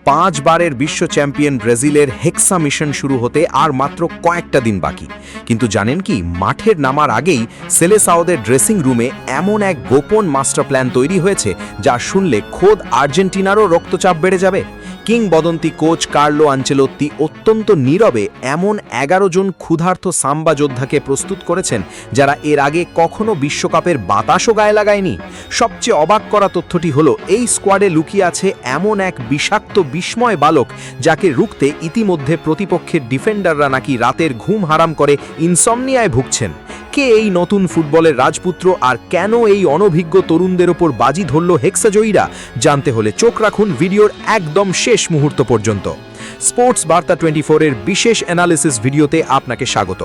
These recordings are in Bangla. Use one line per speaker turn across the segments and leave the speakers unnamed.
5 বারের বিশ্ব চ্যাম্পিয়ন ব্রাজিলের হেক্সা মিশন শুরু হতে আর মাত্র কয়েকটা দিন বাকি। কিন্তু জানেন কি, মাঠের নামার আগেই সেলেসাওদের ড্রেসিং রুমে এমন এক গোপন মাস্টার প্ল্যান তৈরি হয়েছে যা শুনলে খোদ আর্জেন্টিনারও রক্তচাপ বেড়ে যাবে। কিংবদন্তি কোচ কার্লো আনচেলোত্তি অত্যন্ত নীরবে এমন 11 জন ক্ষুধার্ত সাম্বা যোদ্ধাকে প্রস্তুত করেছেন যারা এর আগে কখনো বিশ্বকাপের বাতাসও গায়ে লাগায়নি। সবচেয়ে অবাক করা তথ্যটি হলো এই স্কোয়াডে লুকিয়ে আছে এমন এক বিষাক্ত বিস্ময় বালক যাকে রুখতে ইতিমধ্যে প্রতিপক্ষের ডিফেন্ডাররা নাকি রাতের ঘুম হারাম করে ইনসমনিয়ায় ভুগছেন। কে এই নতুন ফুটবলের রাজপুত্র আর কেন এই অনভিজ্ঞ তরুণদের ওপর বাজি ধরল হেক্সাজয়ীরা? জানতে হলে চোখ রাখুন ভিডিওর একদম শেষ মুহূর্ত পর্যন্ত। স্পোর্টস বার্তা 24 এর বিশেষ অ্যানালিসিস ভিডিওতে আপনাকে স্বাগত।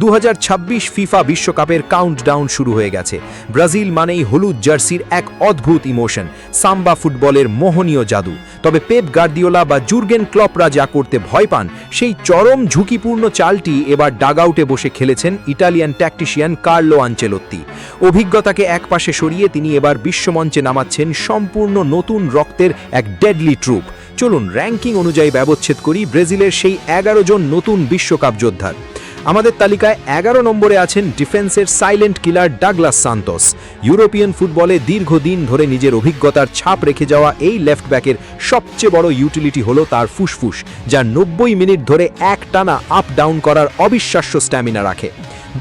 2026 ফিফা বিশ্বকাপের কাউন্টডাউন শুরু হয়ে গেছে। ব্রাজিল মানেই হলুদ জার্সির এক অদ্ভুত ইমোশন, সাম্বা ফুটবলের মোহনীয় জাদু। তবে পেপ গার্দিওলা বা জুর্গেন ক্লপরা যা করতে ভয় পান, সেই চরম ঝুঁকিপূর্ণ চালটি এবার ডাগআউটে বসে খেলেছেন ইটালিয়ান ট্যাকটিশিয়ান কার্লো আনচেলোত্তি। অভিজ্ঞতাকে একপাশে সরিয়ে তিনি এবার বিশ্বমঞ্চে নামাচ্ছেন সম্পূর্ণ নতুন রক্তের এক ডেডলি ট্রুপ। চলুন র্যাঙ্কিং অনুযায়ী ব্যবচ্ছেদ করি ব্রাজিলের সেই 11 জন নতুন বিশ্বকাপ যোদ্ধার। আমাদের তালিকায় 11 নম্বরে আছেন ডিফেন্সের silent killer Douglas Santos. European ফুটবলে দীর্ঘদিন ধরে নিজের অভিজ্ঞতার ছাপ রেখে যাওয়া এই লেফট ব্যাকের সবচেয়ে বড় ইউটিলিটি হলো তার ফুসফুস, যা 90 মিনিট ধরে একটানা আপ ডাউন করার অবিশ্বাস্য স্ট্যামিনা রাখে।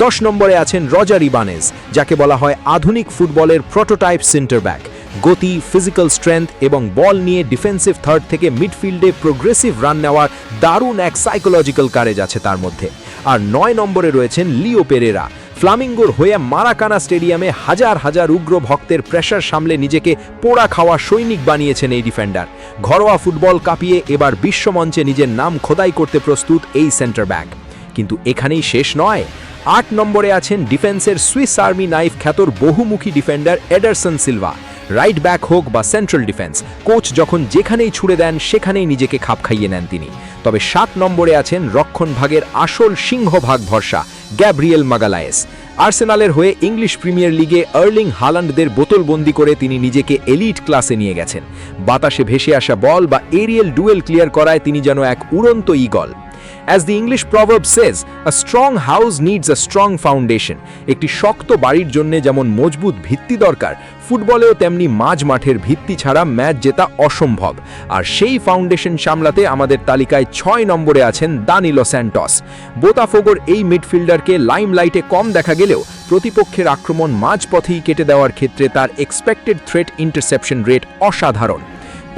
10 নম্বরে আছেন রজার ইবানেজ, যাকে বলা হয় আধুনিক ফুটবলের প্রোটোটাইপ সেন্টার ব্যাক। গতি, ফিজিক্যাল স্ট্রেংথ এবং বল নিয়ে ডিফেন্সিভ থার্ড থেকে মিডফিল্ডে প্রোগ্রেসিভ রান নেওয়ার দারুণ এক সাইকোলজিক্যাল কারেজ আছে তার মধ্যে। আর 9 নম্বরে রয়েছেন লিও পেরেরা। ফ্লামিঙ্গোর হয়ে মারাকানা স্টেডিয়ামে হাজার হাজার উগ্র ভক্তের প্রেসার সামলে নিজেকে পোড়া খাওয়া সৈনিক বানিয়েছেন এই ডিফেন্ডার। ঘরোয়া ফুটবল কাঁপিয়ে এবার বিশ্বমঞ্চে নিজের নাম খোদাই করতে প্রস্তুত এই সেন্টার ব্যাক। কিন্তু এখানেই শেষ নয়। 8 নম্বরে আছেন ডিফেন্সের সুইস আর্মি নাইফ খ্যাতর বহুমুখী defender Ederson Silva. Right back হোক বা সেন্ট্রাল ডিফেন্স, কোচ যখন যেখানেই ছুড়ে দেন সেখানেই নিজেকে খাপ খাইয়ে নেন তিনি। তবে 7 নম্বরে আছেন রক্ষণভাগের আসল সিংহভাগ ভরসা গ্যাব্রিয়েল মাগালায়েস। আর্সেনালের হয়ে ইংলিশ প্রিমিয়ার লিগে আর্লিং হালান্ডদের বোতলবন্দি করে তিনি নিজেকে এলিট ক্লাসে নিয়ে গেছেন। বাতাসে ভেসে আসা বল বা এরিয়াল ডুয়েল ক্লিয়ার করায় তিনি যেন এক উড়ন্ত eagle. As the English proverb says, a strong house needs a strong foundation. একটি শক্ত বাড়ির জন্য যেমন মজবুত ভিত্তি দরকার, ফুটবলেও তেমনি মাঝ মাঠের ভিত্তি ছাড়া ম্যাচ জেতা অসম্ভব। আর সেই ফাউন্ডেশন সামলাতে আমাদের তালিকায় 6 নম্বরে আছেন দানিলো স্যান্টোস। বোতাফোগোর এই মিডফিল্ডারকে লাইমলাইটে কম দেখা গেলেও প্রতিপক্ষের আক্রমণ মাঝপথেই কেটে দেওয়ার ক্ষেত্রে তার এক্সপেক্টেড থ্রেট ইন্টারসেপশন রেট অসাধারণ।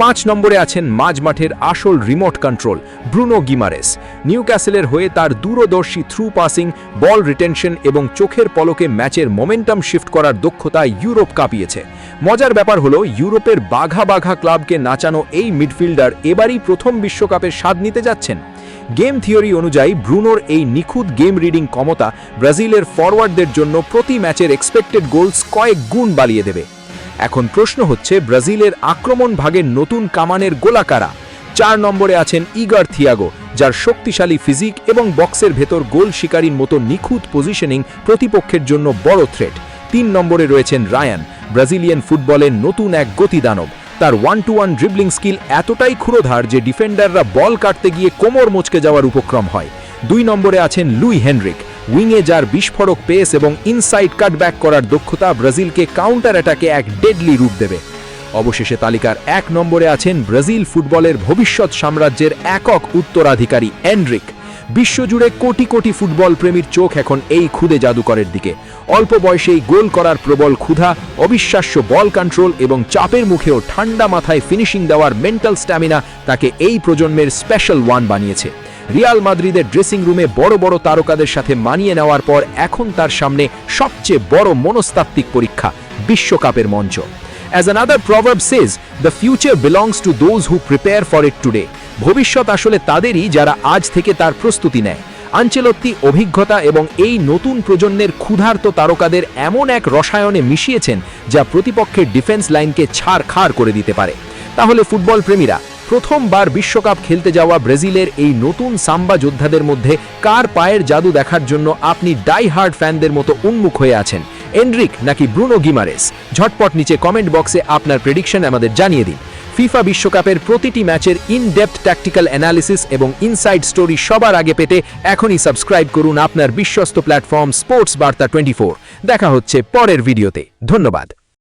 5 নম্বরে আছেন মাঝমাঠের আসল রিমোট কন্ট্রোল ব্রুনো গিমারেস। নিউক্যাসলের হয়ে তার দূরদর্শী থ্রু পাসিং, বল রিটেনশন এবং চোখের পলকে ম্যাচের মোমেন্টাম শিফট করার দক্ষতা ইউরোপ কাঁপিয়েছে। মজার ব্যাপার হলো ইউরোপের বাঘা বাঘা ক্লাবকে নাচানো এই মিডফিল্ডার এবারই প্রথম বিশ্বকাপের স্বাদ নিতে যাচ্ছেন। গেম থিওরি অনুযায়ী ব্রুনোর এই নিখুঁত গেম রিডিং ক্ষমতা ব্রাজিলের ফরওয়ার্ডদের জন্য প্রতি ম্যাচের এক্সপেক্টেড গোলস কয়েক গুণ বাড়িয়ে দেবে। এখন প্রশ্ন হচ্ছে, ব্রাজিলের আক্রমণ ভাগের নতুন কামানের গোলাকারা। 4 নম্বরে আছেন ইগার থিয়াগো, যার শক্তিশালী ফিজিক এবং বক্সের ভেতর গোল শিকারীর মতো নিখুঁত পজিশনিং প্রতিপক্ষের জন্য বড় থ্রেট। 3 নম্বরে রয়েছেন রায়ান, ব্রাজিলিয়ান ফুটবলের নতুন এক গতিদানব। তার 1-to-1 ড্রিবলিং স্কিল এতটাই ক্ষুরোধার যে ডিফেন্ডাররা বল কাটতে গিয়ে কোমর মচকে যাওয়ার উপক্রম হয়। 2 নম্বরে আছেন লুই হেনরিক, উইংয়ে যার বিস্ফোরক পেস এবং ইনসাইড কাটব্যাক করার দক্ষতা ব্রাজিলকে কাউন্টার অ্যাটাকে এক ডেডলি রূপ দেবে। অবশেষে তালিকার 1 নম্বরে আছেন ব্রাজিল ফুটবলের ভবিষ্যৎ সাম্রাজ্যের একক উত্তরাধিকারী এনরিক। বিশ্বজুড়ে কোটি কোটি ফুটবল প্রেমীর চোখ এখন এই ক্ষুদে জাদুকরের দিকে। অল্প বয়সেই গোল করার প্রবল ক্ষুধা, অবিশ্বাস্য বল কন্ট্রোল এবং চাপের মুখেও ঠান্ডা মাথায় ফিনিশিং দেওয়ার মেন্টাল স্ট্যামিনা তাকে এই প্রজন্মের স্পেশাল ওয়ান বানিয়েছে। রিয়াল মাদ্রিদের ড্রেসিং রুমে বড় বড় তারকাদের সাথে মানিয়ে নেওয়ার পর এখন তার সামনে সবচেয়ে বড় মনস্তাত্ত্বিক পরীক্ষা, বিশ্বকাপের মঞ্চ। As another proverb says, the future belongs to those who prepare for it today. ভবিষ্যৎ আসলে তাদেরই যারা আজ থেকে তার প্রস্তুতি নেয়। আনচেলোত্তি অভিজ্ঞতা এবং এই নতুন প্রজন্মের ক্ষুধার্ত তারকাদের এমন এক রসায়নে মিশিয়েছেন যা প্রতিপক্ষের ডিফেন্স লাইনকে ছাড়খাড় করে দিতে পারে। তাহলে ফুটবল প্রেমীরা, প্রথমবার বিশ্বকাপ খেলতে যাওয়া ব্রাজিলের এই নতুন সাম্বা যোদ্ধাদের মধ্যে কার পায়ের জাদু দেখার জন্য আপনি ডাই হার্ড ফ্যানদের মতো উন্মুখ হয়ে আছেন? এনরিক নাকি ব্রুনো গিমারেস? ঝটপট নিচে কমেন্ট বক্সে আপনার প্রেডিকশন আমাদের জানিয়ে দিন।
ফিফা বিশ্বকাপের প্রতিটি ম্যাচের ইন-ডেপথ ট্যাকটিক্যাল অ্যানালিসিস এবং ইনসাইড স্টোরি সবার আগে পেতে এখনই সাবস্ক্রাইব করুন আপনার বিশ্বস্ত প্ল্যাটফর্ম স্পোর্টস বার্তা 24। দেখা হচ্ছে পরের ভিডিওতে। ধন্যবাদ।